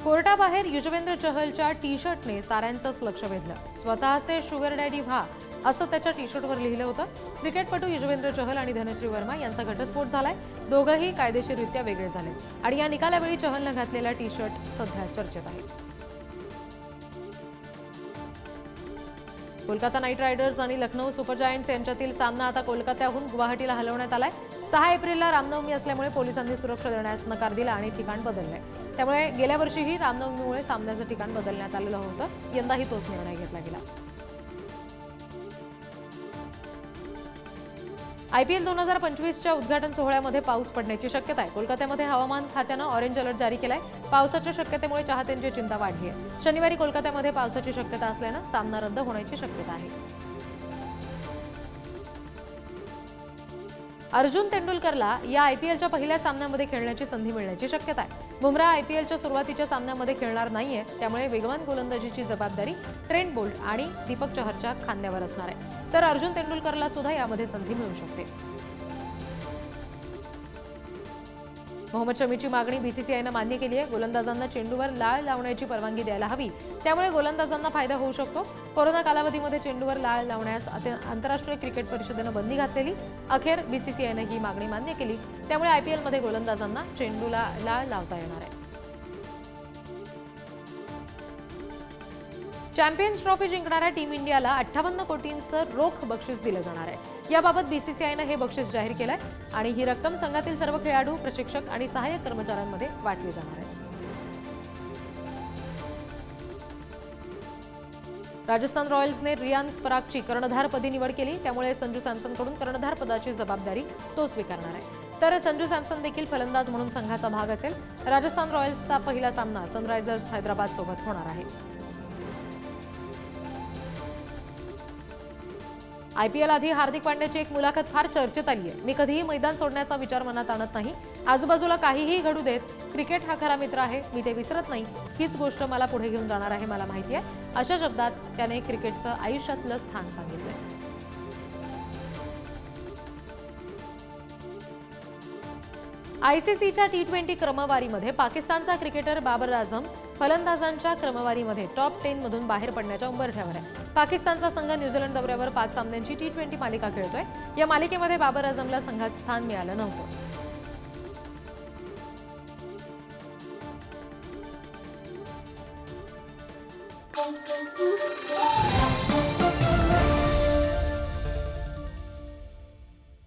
कोर्टाबाहेर Yuzvendra चहलच्या T शर्टने साऱ्यांचंच लक्ष वेधलं. स्वतःचे शुगर डॅडी व्हा असं त्याच्या टी शर्टवर लिहिलं होतं. क्रिकेटपटू युजवेंद्र चहल आणि धनश्री वर्मा यांचा घटस्फोट झालाय. दोघंही कायदेशीररित्या वेगळे झाले आणि या निकालावेळी चहलनं घातलेला टी शर्ट सध्या चर्चेत आहे. कोलकाता नाईट रायडर्स आणि लखनौ सुपर जायंट्स यांच्यातील सामना आता कोलकात्याहून गुवाहाटीला हलवण्यात आलाय. 6 एप्रिलला रामनवमी असल्यामुळे पोलिसांनी सुरक्षा देण्यास नकार दिला आणि ठिकाण बदललंय. त्यामुळे गेल्या वर्षीही रामनवमीमुळे सामन्याचं ठिकाण बदलण्यात आलेलं होतं. यंदाही तोच निर्णय घेतला गेला. IPL 2025च्या उद्घाटन सोहळ्यामध्ये पाऊस पडण्याची शक्यता आहे. कोलकात्यामध्ये हवामान खात्यानं ऑरेंज अलर्ट जारी केलाय. पावसाच्या शक्यतेमुळे चाहत्यांची चिंता वाढली आहे. शनिवारी कोलकात्यामध्ये पावसाची शक्यता असल्यानं सामना रद्द होण्याची शक्यता आहे. अर्जुन तेंडुलकरला या IPLच्या पहिल्या सामन्यामध्ये खेळण्याची संधी मिळण्याची शक्यता आहे. बुमराह IPLच्या सुरुवातीच्या सामन्यामध्ये खेळणार नाहीये. त्यामुळे वेगवान गोलंदाजीची जबाबदारी ट्रेंट बोल्ट आणि दीपक चहरच्या खांद्यावर असणार आहे. तर अर्जुन तेंडुलकरला सुद्धा यामध्ये संधी मिळू शकते. मोहम्मद शमीची मागणी BCCIनं मान्य केली आहे. गोलंदाजांना चेंडूवर लाळ लावण्याची परवानगी द्यायला हवी. त्यामुळे गोलंदाजांना फायदा होऊ शकतो. कोरोना कालावधीमध्ये चेंडूवर लाळ लावण्यास आंतरराष्ट्रीय क्रिकेट परिषदेनं बंदी घातलेली. अखेर BCCIनं ही मागणी मान्य केली. त्यामुळे IPLमध्ये गोलंदाजांना चेंडूला लाळ लावता येणार आहे. चॅम्पियन्स ट्रॉफी जिंकणाऱ्या टीम इंडियाला 58 कोटींचं रोख बक्षीस दिलं जाणार आहे. याबाबत BCCIनं हे बक्षीस जाहीर केलंय आणि ही रक्कम संघातील सर्व खेळाडू, प्रशिक्षक आणि सहाय्यक कर्मचाऱ्यांमध्ये वाटली जाणार आहे. राजस्थान रॉयल्सने रियान परागची कर्णधारपदी निवड केली. त्यामुळे संजू सॅमसनकडून कर्णधारपदाची जबाबदारी तो स्वीकारणार आहे. तर संजू सॅमसन देखील फलंदाज म्हणून संघाचा भाग असेल. राजस्थान रॉयल्सचा पहिला सामना सनरायझर्स हैदराबाद सोबत होणार आहे. IPL आधी हार्दिक पांड्याची एक मुलाखत फार चर्चेत आली आहे. मी कधीही मैदान सोडण्याचा विचार मनात आणत नाही. आजूबाजूला काहीही घडू देत, क्रिकेट हा खरा मित्र आहे. मी ते विसरत नाही. हीच गोष्ट मला पुढे घेऊन जाणार आहे, मला माहिती आहे. अशा शब्दात त्याने क्रिकेटचं आयुष्यातलं स्थान सांगितलंय. ICCच्या T20 क्रमवारीमध्ये पाकिस्तानचा क्रिकेटर बाबर आझम फलंदाजांच्या क्रमवारीमध्ये टॉप 10 मधून बाहेर पडण्याच्या उंबरठ्यावर आहे. पाकिस्तानचा संघ न्यूझीलंड दौऱ्यावर 5 सामन्यांची T20 मालिका खेळतोय. या मालिकेमध्ये बाबर आझमला संघात स्थान मिळालं नव्हतं.